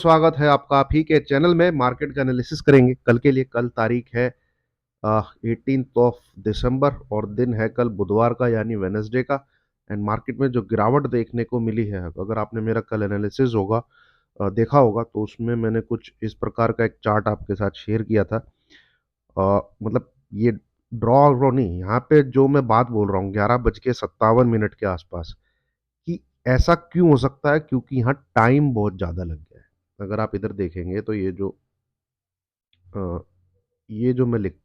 स्वागत है आपका आप ही के चैनल में। मार्केट का एनालिसिस करेंगे कल के लिए। कल तारीख है 18 ऑफ दिसंबर और दिन है कल बुधवार का यानी वेनसडे का। एंड मार्केट में जो गिरावट देखने को मिली है, अगर आपने मेरा कल एनालिसिस देखा होगा तो उसमें मैंने कुछ इस प्रकार का एक चार्ट आपके साथ शेयर किया था। मतलब ये ड्रॉ नहीं, यहाँ पे जो मैं बात बोल रहा हूँ 11:57 के आसपास कि ऐसा क्यों हो सकता है, क्योंकि यहाँ टाइम बहुत ज़्यादा लग गया है। अगर आप इधर देखेंगे तो अ, ये जो मैं लिख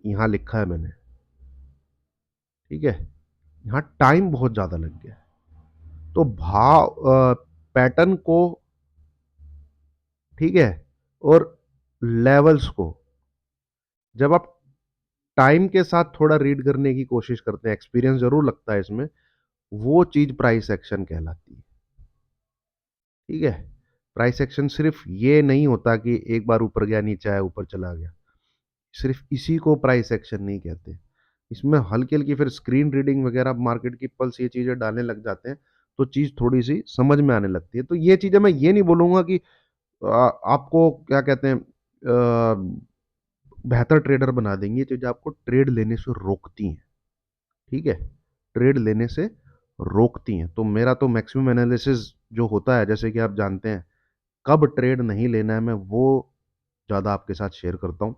यहाँ लिखा है मैंने, ठीक है, यहाँ टाइम बहुत ज़्यादा लग गया है। तो भाव पैटर्न को, ठीक है, और लेवल्स को जब आप टाइम के साथ थोड़ा रीड करने की कोशिश करते हैं, एक्सपीरियंस जरूर लगता है इसमें, वो चीज प्राइस एक्शन कहलाती है। ठीक है, प्राइस एक्शन सिर्फ ये नहीं होता कि एक बार ऊपर गया, नीचे आया, ऊपर चला गया, सिर्फ इसी को प्राइस एक्शन नहीं कहते। इसमें हल्की हल्की फिर स्क्रीन रीडिंग वगैरह, मार्केट की पल्स, ये चीजें डालने लग जाते हैं तो चीज थोड़ी सी समझ में आने लगती है। तो ये चीजें मैं ये नहीं बोलूंगा कि आपको क्या कहते हैं बेहतर ट्रेडर बना देंगी। ये चीजें आपको ट्रेड लेने से रोकती हैं। ठीक है, ट्रेड लेने से रोकती हैं। तो मेरा तो मैक्सिमम एनालिसिस जो होता है, जैसे कि आप जानते हैं, कब ट्रेड नहीं लेना है मैं वो ज़्यादा आपके साथ शेयर करता हूँ।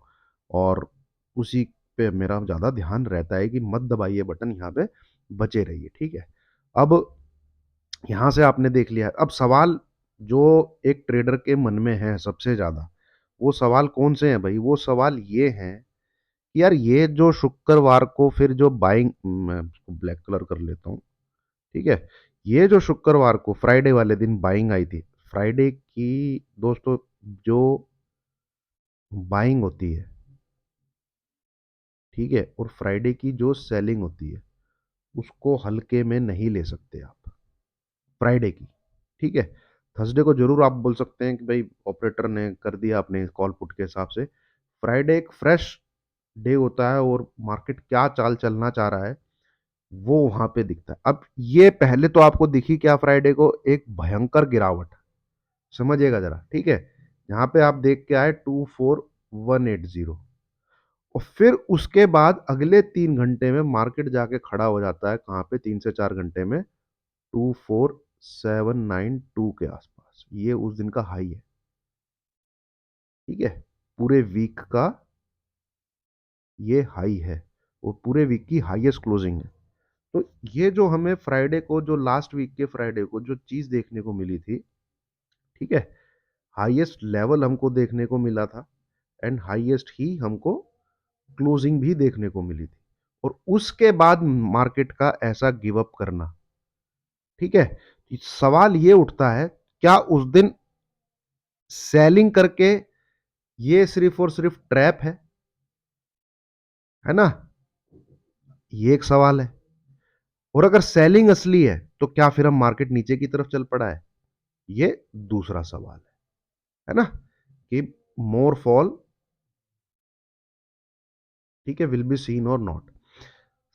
और उसी पे मेरा ज़्यादा ध्यान रहता है कि मत दबाइए बटन, यहाँ पे बचे रहिए। ठीक है, अब यहाँ से आपने देख लिया। अब सवाल जो एक ट्रेडर के मन में है सबसे ज़्यादा, वो सवाल कौन से हैं भाई? वो सवाल ये हैं कि यार ये जो शुक्रवार को फिर जो बाइंग, मैं उसको ब्लैक कलर कर लेता हूँ, ठीक है, ये जो शुक्रवार को फ्राइडे वाले दिन बाइंग आई थी, फ्राइडे की दोस्तों जो बाइंग होती है, ठीक है, और फ्राइडे की जो सेलिंग होती है, उसको हल्के में नहीं ले सकते आप, फ्राइडे की। ठीक है, थर्सडे को जरूर आप बोल सकते हैं कि भाई ऑपरेटर ने कर दिया अपने कॉल पुट के हिसाब से। फ्राइडे एक फ्रेश डे होता है और मार्केट क्या चाल चलना चाह रहा है वो वहां पे दिखता है। अब ये पहले तो आपको दिखी क्या फ्राइडे को? एक भयंकर गिरावट, समझिएगा जरा। ठीक है, यहाँ पे आप देख के आए 24180, और फिर उसके बाद अगले 3 घंटे में मार्केट जाके खड़ा हो जाता है कहाँ पे? 3 से 4 घंटे में 24792 के आसपास। ये उस दिन का हाई है। ठीक है, पूरे वीक का ये हाई है और पूरे वीक की हाईएस्ट क्लोजिंग है। तो ये जो हमें फ्राइडे को, जो लास्ट वीक के फ्राइडे को जो चीज देखने को मिली थी, ठीक है, हाईएस्ट लेवल हमको देखने को मिला था एंड हाईएस्ट ही हमको क्लोजिंग भी देखने को मिली थी। और उसके बाद मार्केट का ऐसा गिव अप करना, ठीक है, सवाल ये उठता है, क्या उस दिन सेलिंग करके ये सिर्फ और सिर्फ ट्रैप है ना? ये एक सवाल है। और अगर सेलिंग असली है तो क्या फिर हम मार्केट नीचे की तरफ चल पड़ा है? ये दूसरा सवाल है ना? कि मोर फॉल, ठीक है, विल बी सीन और नॉट।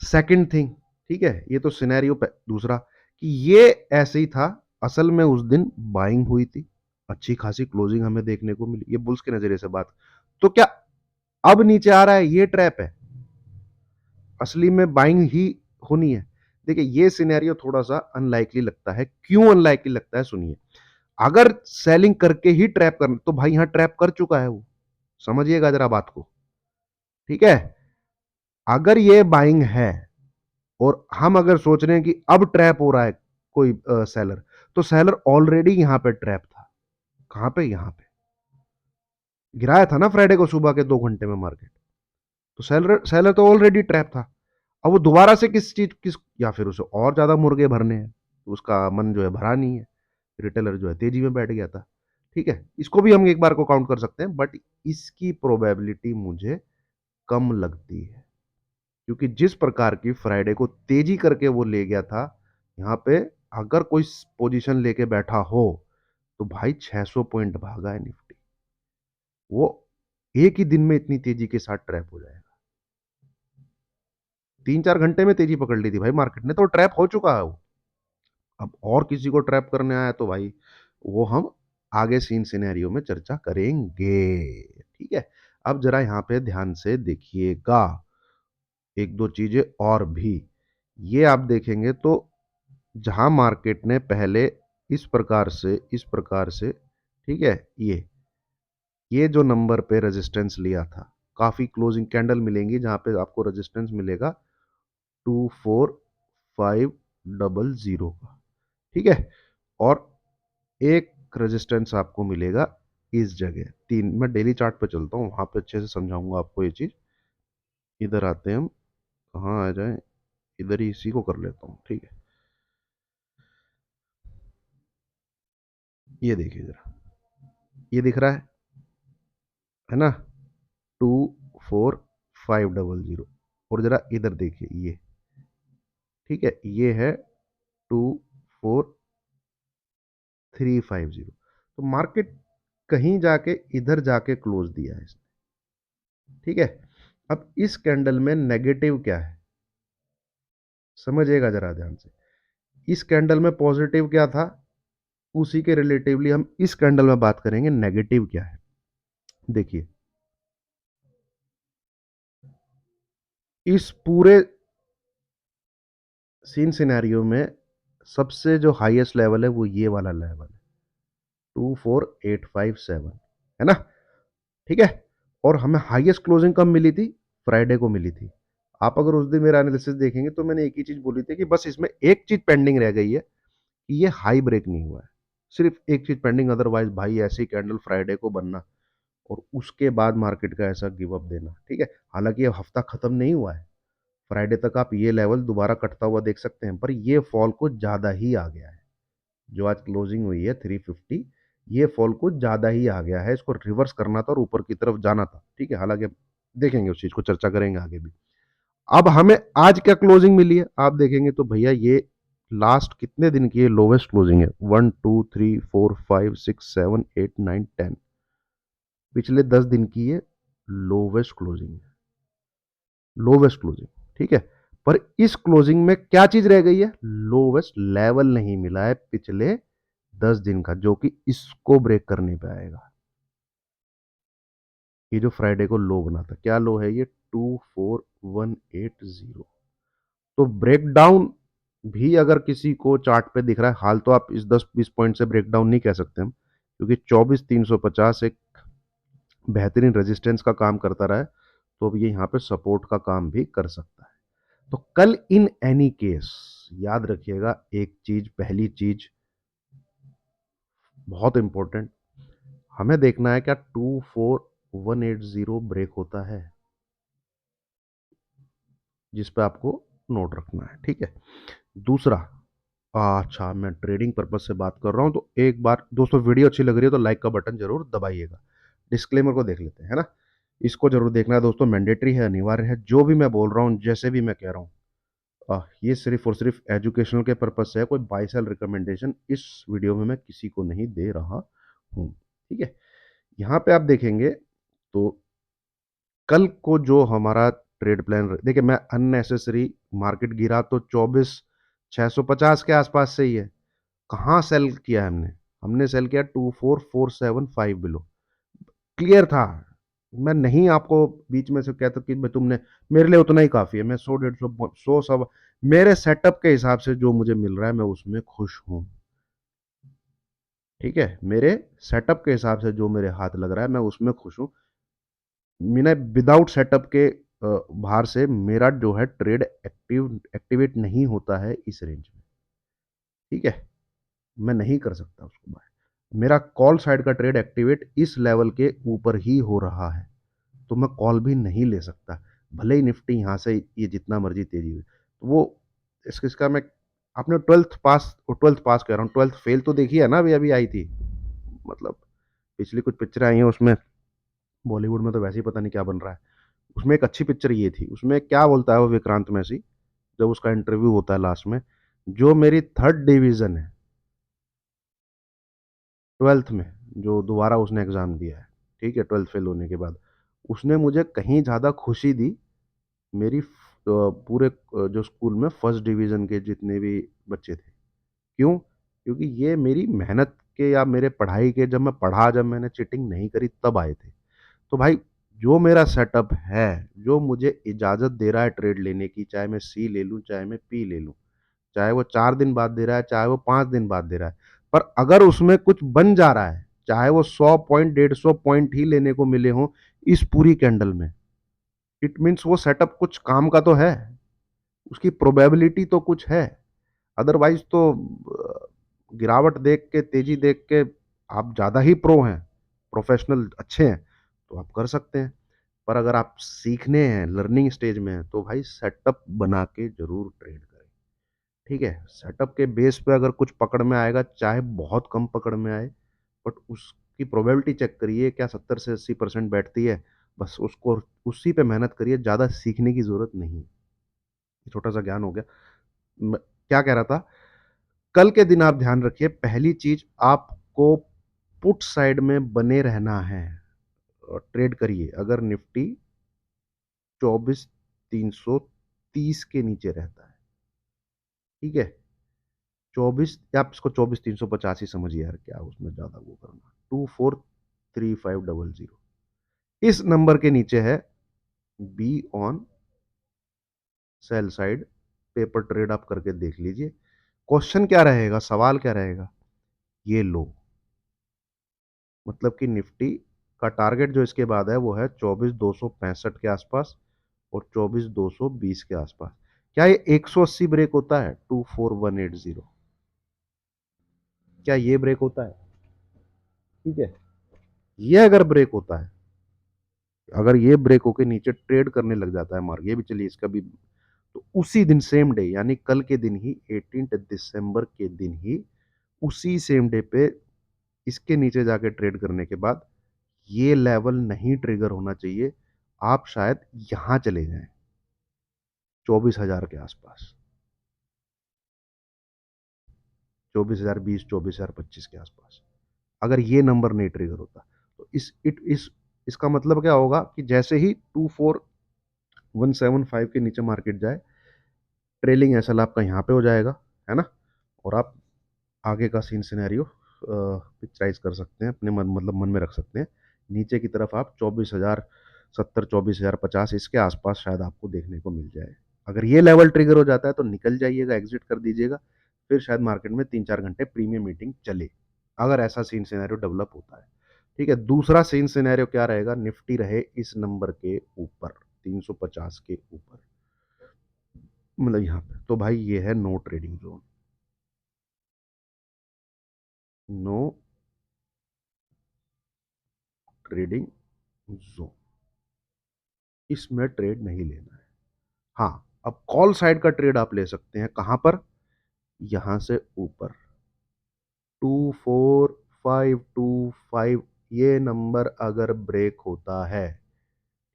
सेकंड थिंग, ठीक है, ये तो सिनेरियो दूसरा, कि ये ऐसे ही था। असल में उस दिन बाइंग हुई थी, अच्छी खासी क्लोजिंग हमें देखने को मिली, ये बुल्स के नजरिए से बात। तो क्या अब नीचे आ रहा है ये ट्रैप है? असली में बाइंग ही होनी है? देखिए, ये सिनेरियो थोड़ा सा अनलाइकली लगता है। क्यों अनलाइकली लगता है सुनिए। अगर सेलिंग करके ही ट्रैप करना, तो भाई यहां ट्रैप कर चुका है वो, समझिएगा जरा बात को। ठीक है, अगर ये बाइंग है और हम अगर सोच रहे हैं कि अब ट्रैप हो रहा है कोई सेलर, तो सेलर ऑलरेडी यहां पे ट्रैप था। कहां पे? यहां पे गिराया था ना फ्राइडे को सुबह के 2 घंटे में मार्केट। तो सेलर सेलर तो ऑलरेडी ट्रैप था। अब वो दोबारा से किस चीज किस, या फिर उसे और ज्यादा मुर्गे भरने हैं, तो उसका मन जो है भरा नहीं है, रिटेलर जो है तेजी में बैठ गया था। ठीक है, इसको भी हम एक बार को काउंट कर सकते हैं, बट इसकी प्रोबेबिलिटी मुझे कम लगती है, क्योंकि जिस प्रकार की फ्राइडे को तेजी करके वो ले गया था, यहाँ पे अगर कोई पोजीशन लेके बैठा हो तो भाई 600 पॉइंट भागा है निफ्टी। वो एक ही दिन में इतनी तेजी के साथ ट्रैप हो जाएगा। 3-4 घंटे में तेजी पकड़ ली थी भाई मार्केट ने, तो ट्रैप हो चुका है वो। अब और किसी को ट्रैप करने आया तो भाई वो हम आगे सीन सिनेरियो में चर्चा करेंगे। ठीक है, अब जरा यहाँ पे ध्यान से देखिएगा, एक दो चीजें और भी। ये आप देखेंगे तो जहां मार्केट ने पहले इस प्रकार से ठीक है, ये जो नंबर पे रेजिस्टेंस लिया था, काफी क्लोजिंग कैंडल मिलेंगी जहां पे आपको रेजिस्टेंस मिलेगा 24500 का। ठीक है, और एक रेजिस्टेंस आपको मिलेगा इस जगह तीन। मैं डेली चार्ट पे चलता हूँ, वहां पे अच्छे से समझाऊंगा आपको ये चीज। इधर आते हैं हम, कहाँ आ जाए, इधर ही इसी को कर लेता हूँ। ठीक है, ये देखिए जरा, ये दिख रहा है ना, 24500। और जरा इधर देखिए ये, ठीक है, ये है 24350। तो मार्केट कहीं जाके इधर जाके क्लोज दिया है इसने। ठीक है, अब इस कैंडल में नेगेटिव क्या है, समझिएगा जरा ध्यान से। इस कैंडल में पॉजिटिव क्या था, उसी के रिलेटिवली हम इस कैंडल में बात करेंगे नेगेटिव क्या है। देखिए, इस पूरे सीन सिनेरियो में सबसे जो हाईएस्ट लेवल है वो ये वाला लेवल है, 24857, है ना। ठीक है, और हमें हाईएस्ट क्लोजिंग कब मिली थी, फ्राइडे को मिली थी। आप अगर उस दिन मेरा एनालिसिस देखेंगे तो मैंने एक ही चीज बोली थी कि बस इसमें एक चीज पेंडिंग रह गई है कि ये हाई ब्रेक नहीं हुआ है, सिर्फ एक चीज पेंडिंग। अदरवाइज भाई ऐसी कैंडल फ्राइडे को बनना और उसके बाद मार्केट का ऐसा गिव अप देना। ठीक है, हालांकि ये हफ्ता खत्म नहीं हुआ है, फ्राइडे तक आप ये लेवल दोबारा कटता हुआ देख सकते हैं, पर ये फॉल कुछ ज़्यादा ही आ गया है। जो आज क्लोजिंग हुई है 350, ये फॉल कुछ ज़्यादा ही आ गया है, इसको रिवर्स करना था और ऊपर की तरफ जाना था। ठीक है, हालांकि देखेंगे उस चीज़ को, चर्चा करेंगे आगे भी। अब हमें आज क्या क्लोजिंग मिली है आप देखेंगे तो भैया ये लास्ट कितने दिन की लोवेस्ट क्लोजिंग है, 1 2 3 4 5 6 7 8 9 10, पिछले 10 दिन की ये लोवेस्ट क्लोजिंग है, लोवेस्ट क्लोजिंग। ठीक है, पर इस क्लोजिंग में क्या चीज रह गई है, लोवेस्ट लेवल नहीं मिला है पिछले 10 दिन का, जो कि इसको ब्रेक करने पे आएगा। ये जो फ्राइडे को लो बना था, क्या लो है ये, 24180। तो ब्रेकडाउन भी अगर किसी को चार्ट पे दिख रहा है, हाल तो आप इस 10-20 पॉइंट से ब्रेकडाउन नहीं कह सकते हम, क्योंकि 24350 एक बेहतरीन रेजिस्टेंस का काम करता रहा है, तो अब ये यहाँ पे सपोर्ट का काम भी कर सकता है। तो कल इन एनी केस याद रखिएगा एक चीज, पहली चीज बहुत इंपॉर्टेंट, हमें देखना है क्या 24180 ब्रेक होता है, जिस पे आपको नोट रखना है। ठीक है, दूसरा, अच्छा मैं ट्रेडिंग पर्पज से बात कर रहा हूं तो एक बार दोस्तों, वीडियो अच्छी लग रही है तो लाइक का बटन जरूर दबाइएगा। डिस्क्लेमर को देख लेते हैं, है ना, इसको जरूर देखना है दोस्तों, मैंडेटरी है, अनिवार्य है। जो भी मैं बोल रहा हूँ, जैसे भी मैं कह रहा हूँ, ये सिर्फ और सिर्फ एजुकेशनल के पर्पज से है, कोई बाय सेल रिकमेंडेशन इस वीडियो में मैं किसी को नहीं दे रहा हूँ। ठीक है, यहाँ पे आप देखेंगे तो कल को जो हमारा ट्रेड प्लान, देखिए मैं अननेसेसरी, मार्केट गिरा तो 24,650 के आसपास से ही है। कहाँ सेल किया है हमने, हमने सेल किया 24475 बिलो, क्लियर था। मैं नहीं आपको बीच में से कहता कि मैं तुमने, मेरे लिए उतना ही काफी है, मैं 100 150 सब मेरे सेटअप के हिसाब से जो मुझे मिल रहा है मैं उसमें खुश हूं। ठीक है, मेरे सेटअप के हिसाब से जो मेरे हाथ लग रहा है मैं उसमें खुश हूं। मैंने विदाउट सेटअप के बाहर से मेरा जो है ट्रेड एक्टिवेट नहीं होता है इस रेंज में। ठीक है, मैं नहीं कर सकता उसको बाय, मेरा कॉल साइड का ट्रेड एक्टिवेट इस लेवल के ऊपर ही हो रहा है, तो मैं कॉल भी नहीं ले सकता, भले ही निफ्टी यहाँ से ये जितना मर्जी तेजी हुई। तो वो इसका मैं, आपने ट्वेल्थ पास कह रहा हूँ, ट्वेल्थ फेल तो देखी है ना, अभी अभी आई थी, मतलब पिछली कुछ पिक्चर आई हैं उसमें, बॉलीवुड में तो वैसे ही पता नहीं क्या बन रहा है। उसमें एक अच्छी पिक्चर ये थी, उसमें क्या बोलता है वो विक्रांत मैसी, जब उसका इंटरव्यू होता है लास्ट में, जो मेरी थर्ड डिवीजन है ट्वेल्थ में, जो दोबारा उसने एग्जाम दिया है, ठीक है, ट्वेल्थ फेल होने के बाद, उसने मुझे कहीं ज़्यादा खुशी दी मेरी पूरे जो स्कूल में फर्स्ट डिवीजन के जितने भी बच्चे थे। क्यों, क्योंकि ये मेरी मेहनत के या मेरे पढ़ाई के, जब मैंने चीटिंग नहीं करी तब आए थे। तो भाई जो मेरा सेटअप है, जो मुझे इजाज़त दे रहा है ट्रेड लेने की, चाहे मैं सी ले लूँ, चाहे मैं पी ले लूँ, चाहे वो 4 दिन बाद दे रहा है, चाहे वो 5 दिन बाद दे रहा है, पर अगर उसमें कुछ बन जा रहा है, चाहे वो 100 पॉइंट, 150 पॉइंट ही लेने को मिले हों इस पूरी कैंडल में, इट मीन्स वो सेटअप कुछ काम का तो है, उसकी प्रोबेबिलिटी तो कुछ है। अदरवाइज तो गिरावट देख के, तेजी देख के आप ज़्यादा ही प्रो हैं, प्रोफेशनल अच्छे हैं, तो आप कर सकते हैं। पर अगर आप सीखने हैं, लर्निंग स्टेज में हैं, तो भाई सेटअप बना के ज़रूर ट्रेड करें। ठीक है? सेटअप के बेस पे अगर कुछ पकड़ में आएगा, चाहे बहुत कम पकड़ में आए, बट उसकी प्रोबेबिलिटी चेक करिए, क्या 70 से 80% बैठती है, बस उसको उसी पे मेहनत करिए, ज़्यादा सीखने की ज़रूरत नहीं है। ये छोटा-सा ज्ञान हो गया। मैं क्या कह रहा था? कल के दिन आप ध्यान रखिए, पहली चीज़ आपको पुट साइड में बने रहना है और ट्रेड करिए। अगर निफ्टी 24,330 के नीचे रहता है, ठीक है? 24, या आप इसको 24,350 ही समझिए यार, क्या उसमें ज़्यादा वो करना। 243500 इस नंबर के नीचे है, be on sell side, paper trade आप करके देख लीजिए। क्वेश्चन क्या रहेगा, सवाल क्या रहेगा? ये लो, मतलब कि निफ्टी का टारगेट जो इसके बाद है वो है 24,265 के आसपास और 24,220 के आसपास। क्या ये 180 ब्रेक होता है? 24,180, क्या ये ब्रेक होता है? ठीक है, ये अगर ब्रेक होता है, अगर ये ब्रेक होके नीचे ट्रेड करने लग जाता है मार्केट, ये भी चलिए इसका भी, तो उसी दिन सेम डे, यानी कल के दिन ही 18 दिसंबर के दिन ही, उसी सेम डे पे इसके नीचे जाके ट्रेड करने के बाद ये लेवल नहीं ट्रिगर होना चाहिए। आप शायद यहां चले जाएं 24,000 के आसपास, 24,020, 24,025 के आसपास। अगर ये नंबर नहीं ट्रिगर होता, तो इसका मतलब क्या होगा कि जैसे ही 24,175 के नीचे मार्केट जाए, ट्रेलिंग एसएल आपका यहाँ पे हो जाएगा, है ना? और आप आगे का सीन सिनेरियो पिक्चराइज कर सकते हैं अपने मन, मतलब मन में रख सकते हैं। नीचे की तरफ आप 24,070, 24,050 इसके आसपास शायद आपको देखने को मिल जाए। अगर ये लेवल ट्रिगर हो जाता है तो निकल जाइएगा, एग्जिट कर दीजिएगा, फिर शायद मार्केट में 3-4 घंटे प्रीमियम मीटिंग चले, अगर ऐसा सीन सिनेरियो डेवलप होता है। ठीक है, दूसरा सीन सिनेरियो क्या रहेगा? निफ्टी रहे इस नंबर के ऊपर, 350 के ऊपर, मतलब यहाँ पे, तो भाई ये है no trading zone. No trading zone, इसमें ट्रेड नहीं लेना है। हाँ, अब कॉल साइड का ट्रेड आप ले सकते हैं, कहां पर? यहां से ऊपर 24,525, ये नंबर अगर ब्रेक होता है,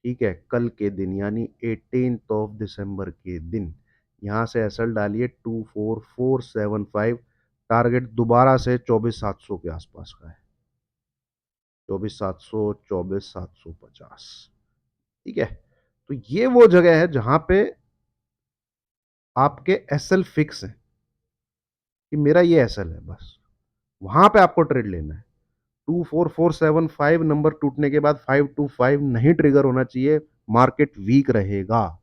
ठीक है, कल के दिन यानी 18 दिसंबर के दिन, यहां से एसएल डालिए 24,475, टारगेट दोबारा से 24,700 के आसपास का है, 24,700, 24,750। ठीक है, तो ये वो जगह है जहां पे आपके एसएल फिक्स है कि मेरा ये एसएल है, बस वहां पे आपको ट्रेड लेना है। 24,475 नंबर टूटने के बाद 525 नहीं ट्रिगर होना चाहिए, मार्केट वीक रहेगा।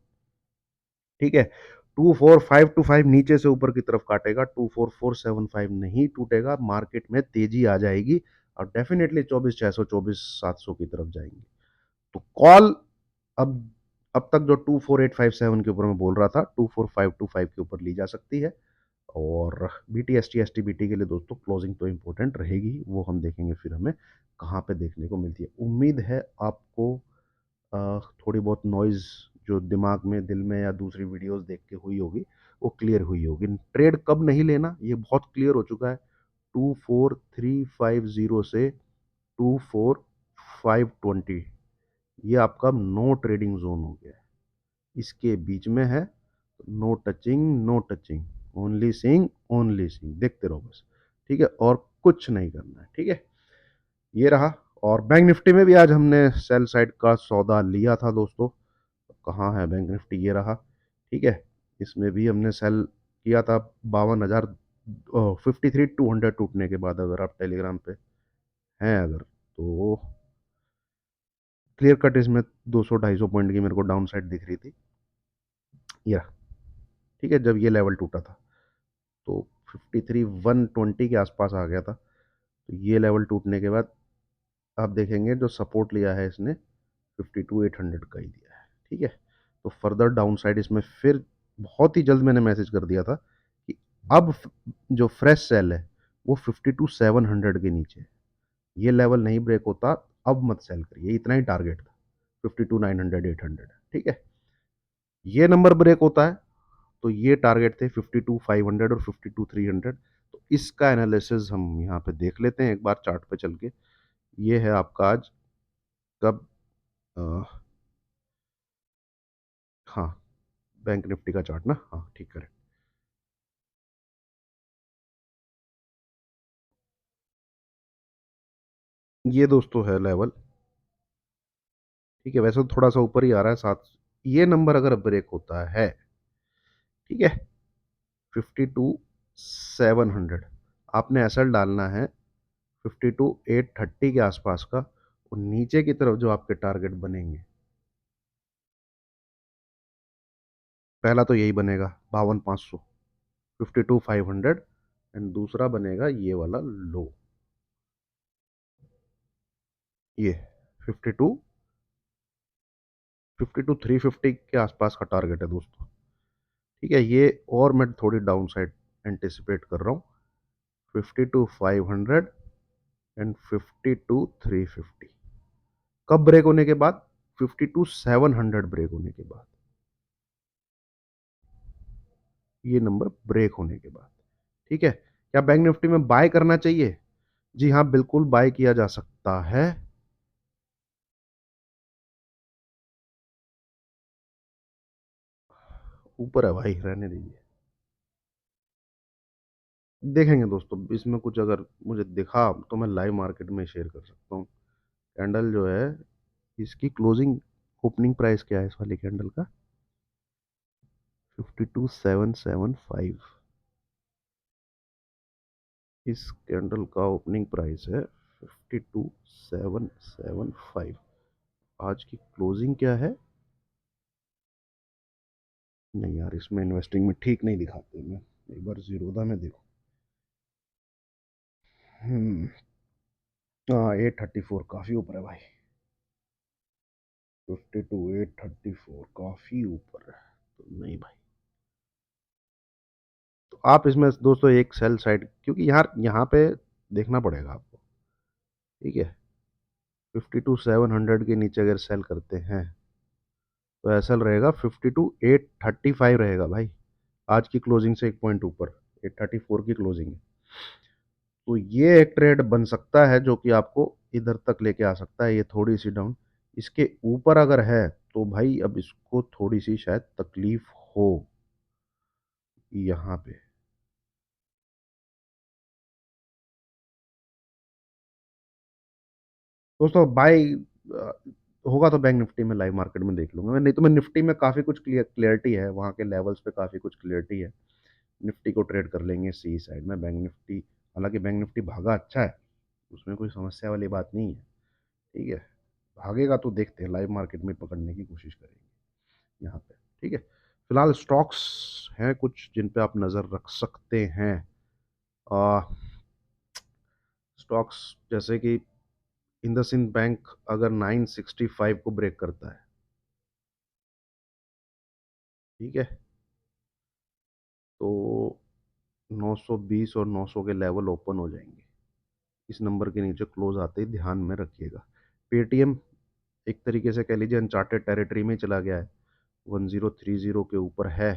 ठीक है, 24,525 नीचे से ऊपर की तरफ काटेगा, 24,475 नहीं टूटेगा, मार्केट में तेजी आ जाएगी और डेफिनेटली 24,600, 24,700 की तरफ जाएंगे। तो कॉल अब अब तक जो 24,857 के ऊपर मैं बोल रहा था, 24,525 के ऊपर ली जा सकती है। और BT S T S T B T के लिए दोस्तों क्लोजिंग तो इंपॉर्टेंट रहेगी, वो हम देखेंगे फिर हमें कहाँ पे देखने को मिलती है। उम्मीद है आपको थोड़ी बहुत नॉइज़ जो दिमाग में, दिल में या दूसरी वीडियोस देख के हुई होगी, वो क्लियर हुई होगी। ट्रेड कब नहीं लेना ये बहुत क्लियर हो चुका है। 24,350 से 24,520 ये आपका नो ट्रेडिंग जोन हो गया है। इसके बीच में है no touching, no touching, only seeing, only seeing, देखते रहो बस। ठीक है, और कुछ नहीं करना है। ठीक है, ये रहा। और बैंक निफ्टी में भी आज हमने सेल साइड का सौदा लिया था दोस्तों। कहाँ है बैंक निफ्टी? ये रहा। ठीक है, इसमें भी हमने सेल किया था 52,000 53 200 टूटने के बाद अगर आप टेलीग्राम पे हैं अगर, तो क्लियर कट इसमें 200 250 पॉइंट की मेरे को डाउन साइड दिख रही थी, या ठीक है, जब ये लेवल टूटा था तो 53 120 के आसपास आ गया था। तो ये लेवल टूटने के बाद आप देखेंगे जो सपोर्ट लिया है इसने 52 800 का ही दिया है, ठीक है। तो फर्दर डाउन साइड इसमें फिर बहुत ही जल्द मैंने मैसेज कर दिया था कि अब जो फ्रेश सेल है वो 52 700 के नीचे है। ये लेवल नहीं ब्रेक होता, अब मत सेल करिए, इतना ही टारगेट था, 52 900 800, ठीक है। ये नंबर ब्रेक होता है तो ये टारगेट थे 52 500 और 52 300। तो इसका एनालिसिस हम यहाँ पे देख लेते हैं एक बार चार्ट पे चल के। ये है आपका आज कब, अ, हाँ, बैंक निफ्टी का चार्ट ना, हाँ ठीक है। ये दोस्तों है लेवल, ठीक है, वैसे तो थोड़ा सा ऊपर ही आ रहा है साथ। ये नंबर अगर ब्रेक होता है, ठीक है, 52 700, आपने एसएल डालना है 52 830 के आसपास का, और नीचे की तरफ जो आपके टारगेट बनेंगे, पहला तो यही बनेगा 52 500, 52 500, एंड दूसरा बनेगा ये वाला लो, ये 52 52 350 के आसपास का टारगेट है दोस्तों, ठीक है। ये और मैं थोड़ी डाउन साइड एंटिसिपेट कर रहा हूँ, 52 500 एंड 52 350। कब ब्रेक होने के बाद? 52 700 ब्रेक होने के बाद, ये नंबर ब्रेक होने के बाद, ठीक है। क्या बैंक निफ्टी में बाय करना चाहिए? जी हाँ, बिल्कुल बाय किया जा सकता है। ऊपर है भाई, रहने दीजिए, देखेंगे दोस्तों, इसमें कुछ अगर मुझे दिखा तो मैं लाइव मार्केट में शेयर कर सकता हूँ। कैंडल जो है, इसकी क्लोजिंग ओपनिंग प्राइस क्या है इस वाली कैंडल का? 52 775। इस कैंडल का ओपनिंग प्राइस है 52 775। आज की क्लोजिंग क्या है? नहीं यार, इसमें इन्वेस्टिंग में ठीक नहीं दिखाते, मैं एक बार जीरोधा में देखो। हम्म, हाँ 834 काफी ऊपर है भाई, 52 834 काफी ऊपर है, तो नहीं भाई। तो आप इसमें दोस्तों एक सेल साइड, क्योंकि यार यहाँ पे देखना पड़ेगा आपको, ठीक है। 52 700 के नीचे अगर सेल करते हैं तो ऐसा रहेगा 52 835 रहेगा भाई, आज की क्लोजिंग से एक पॉइंट ऊपर, 834 की क्लोजिंग है। तो ये एक ट्रेड बन सकता है जो कि आपको इधर तक लेके आ सकता है, ये थोड़ी सी डाउन, इसके ऊपर अगर है तो भाई अब इसको थोड़ी सी शायद तकलीफ हो यहाँ पे। दोस्तों बाय होगा तो बैंक निफ्टी में लाइव मार्केट में देख लूंगा मैं, नहीं तो मैं निफ्टी में काफ़ी कुछ क्लियरिटी है, वहाँ के लेवल्स पे काफ़ी कुछ क्लियरिटी है, निफ्टी को ट्रेड कर लेंगे सी साइड में। बैंक निफ्टी, हालांकि बैंक निफ्टी भागा अच्छा है, उसमें कोई समस्या वाली बात नहीं है, ठीक है। भागेगा तो देखते हैं, लाइव मार्केट में पकड़ने की कोशिश करेंगे यहाँ पे, ठीक है। फिलहाल स्टॉक्स हैं कुछ जिन पे आप नज़र रख सकते हैं। स्टॉक्स जैसे कि इंडसइंड बैंक अगर 965 को ब्रेक करता है, ठीक है, तो 920 और 900 के लेवल ओपन हो जाएंगे, इस नंबर के नीचे क्लोज आते ही ध्यान में रखिएगा। पेटीएम एक तरीके से कह लीजिए अनचार्टेड टेरिटरी में चला गया है, 1030 के ऊपर है,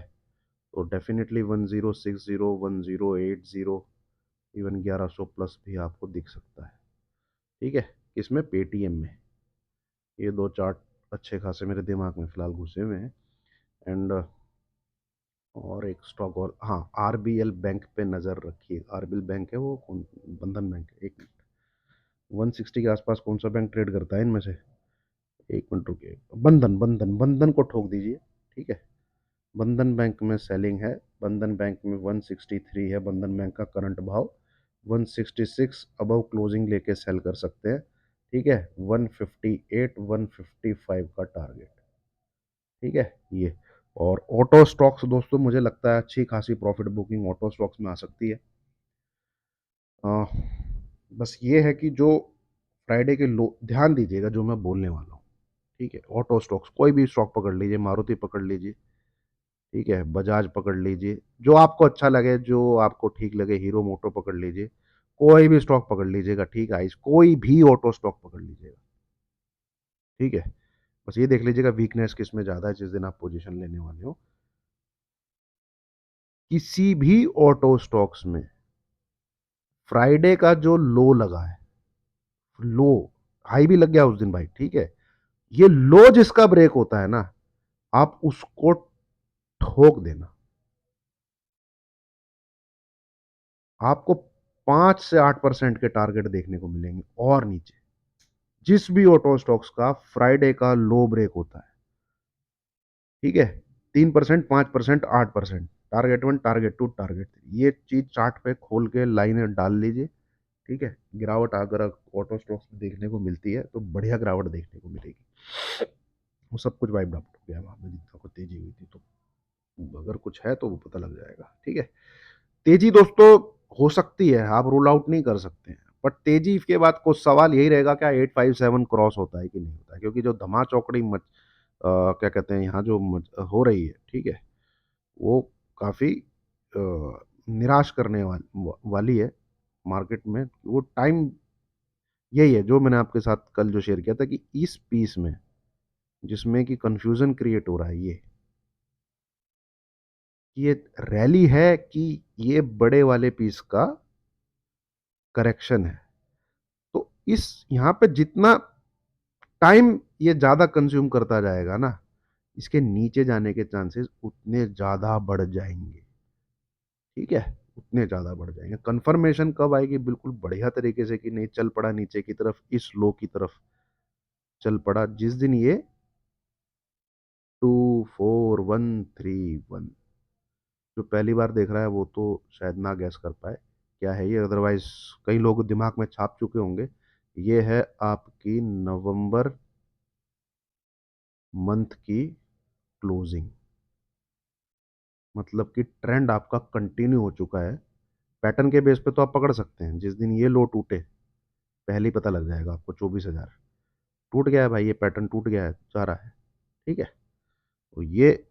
तो डेफिनेटली 1060 1080, इवन 1100 प्लस भी आपको दिख सकता है, ठीक है। किसमें? पेटीएम में। ये दो चार्ट अच्छे खासे मेरे दिमाग में फिलहाल घुसे हुए हैं। एंड और एक स्टॉक और, हाँ, आरबीएल बैंक पे नज़र रखिए। आरबीएल बैंक है वो कौन? बंधन बैंक है। एक मिनट, 160 के आसपास कौन सा बैंक ट्रेड करता है इनमें से? एक मिनट रुकिए, बंधन बंधन बंधन को ठोक दीजिए, ठीक है। बंधन बैंक में सेलिंग है, बंधन बैंक में 163 है, बंधन बैंक का करंट भाव 166 अबव क्लोजिंग लेके सेल कर सकते हैं। ठीक है, 158 155 का टारगेट। ठीक है ये। और ऑटो स्टॉक्स दोस्तों मुझे लगता है अच्छी खासी प्रॉफिट बुकिंग ऑटो स्टॉक्स में आ सकती है। अ, बस ये है कि जो फ्राइडे के लो ध्यान दीजिएगा जो मैं बोलने वाला हूँ। ठीक है, ऑटो स्टॉक्स कोई भी स्टॉक पकड़ लीजिए, मारुति पकड़ लीजिए, ठीक है, बजाज पकड़ लीजिए, जो आपको अच्छा लगे, जो आपको ठीक लगे, हीरो मोटो पकड़ लीजिए, कोई भी स्टॉक पकड़ लीजिएगा, ठीक है, कोई भी ऑटो स्टॉक पकड़ लीजिएगा। ठीक है, बस ये देख लीजिएगा वीकनेस किस में ज़्यादा है जिस दिन आप पोजीशन लेने वाले हो। किसी भी ऑटो स्टॉक्स में फ्राइडे का जो लो लगा है, लो, हाई भी लग गया उस दिन भाई, ठीक है, ये लो जिसका ब्रेक होता है ना, आप उसको ठोक देना। आपको 5 से 8% के टारगेट देखने को मिलेंगे और नीचे, जिस भी ऑटो स्टॉक्स का फ्राइडे का लो ब्रेक होता है। ठीक है, 3%, 5%, 8%, target one, target two, target three, ये चीज चार्ट पे खोल के लाइनें डाल लीजिए। ठीक है, गिरावट अगर ऑटो स्टॉक्स में देखने को मिलती है तो बढ़िया गिरावट देखने को मिलेगी। वो सब कुछ वाइप आउट हो गया वहां पे जितना को तेजी हुई थी, तो अगर कुछ है तो वो पता लग जाएगा। ठीक है, तेजी दोस्तों हो सकती है, आप रूल आउट नहीं कर सकते हैं, बट तेजी के बाद कुछ सवाल यही रहेगा क्या 857 क्रॉस होता है कि नहीं होता है, क्योंकि जो धमा चौकड़ी क्या कहते हैं यहाँ जो हो रही है, ठीक है, वो काफ़ी निराश करने वाली है मार्केट में। वो टाइम यही है जो मैंने आपके साथ कल जो शेयर किया था कि इस पीस में जिसमें कि कंफ्यूजन क्रिएट हो रहा है, ये रैली है कि ये बड़े वाले पीस का करेक्शन है। तो इस यहाँ पे जितना टाइम ये ज़्यादा कंज्यूम करता जाएगा ना, इसके नीचे जाने के चांसेस उतने ज़्यादा बढ़ जाएंगे। ठीक है, उतने ज़्यादा बढ़ जाएंगे। कंफर्मेशन कब आएगी बिल्कुल बढ़िया तरीके से कि नहीं चल पड़ा नीचे की तरफ, इस लो की तरफ चल पड़ा, जिस दिन ये 24131, जो पहली बार देख रहा है वो तो शायद ना गैस कर पाए क्या है ये, अदरवाइज कई लोग दिमाग में छाप चुके होंगे। ये है आपकी नवंबर मंथ की क्लोजिंग, मतलब कि ट्रेंड आपका कंटिन्यू हो चुका है। पैटर्न के बेस पे तो आप पकड़ सकते हैं, जिस दिन ये लो टूटे पहले ही पता लग जाएगा आपको, 24,000 टूट गया है भाई, ये पैटर्न टूट गया है, जा रहा है। ठीक है, तो ये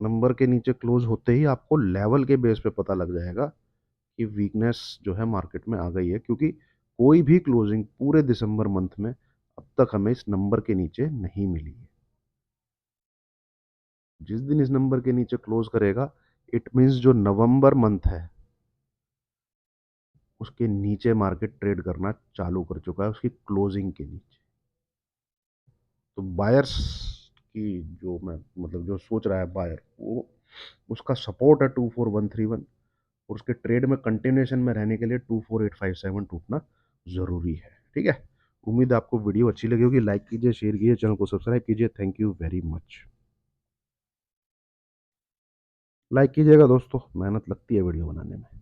नंबर के नीचे क्लोज होते ही आपको लेवल के बेस पे पता लग जाएगा कि वीकनेस जो है मार्केट में आ गई है, क्योंकि कोई भी क्लोजिंग पूरे दिसंबर मंथ में अब तक हमें इस नंबर के नीचे नहीं मिली है। जिस दिन इस नंबर के नीचे क्लोज करेगा, इट मीन्स जो नवंबर मंथ है उसके नीचे मार्केट ट्रेड करना चालू कर चुका है, उसकी क्लोजिंग के नीचे। तो बायर्स की जो मैं मतलब जो सोच रहा है बायर, वो उसका सपोर्ट है 24131, और उसके ट्रेड में कंटिन्यूएशन में रहने के लिए 24857 टूटना ज़रूरी है। ठीक है, उम्मीद है आपको वीडियो अच्छी लगी होगी। लाइक कीजिए, शेयर कीजिए, चैनल को सब्सक्राइब कीजिए। Thank you very much. Like कीजिएगा दोस्तों, मेहनत लगती है वीडियो बनाने में।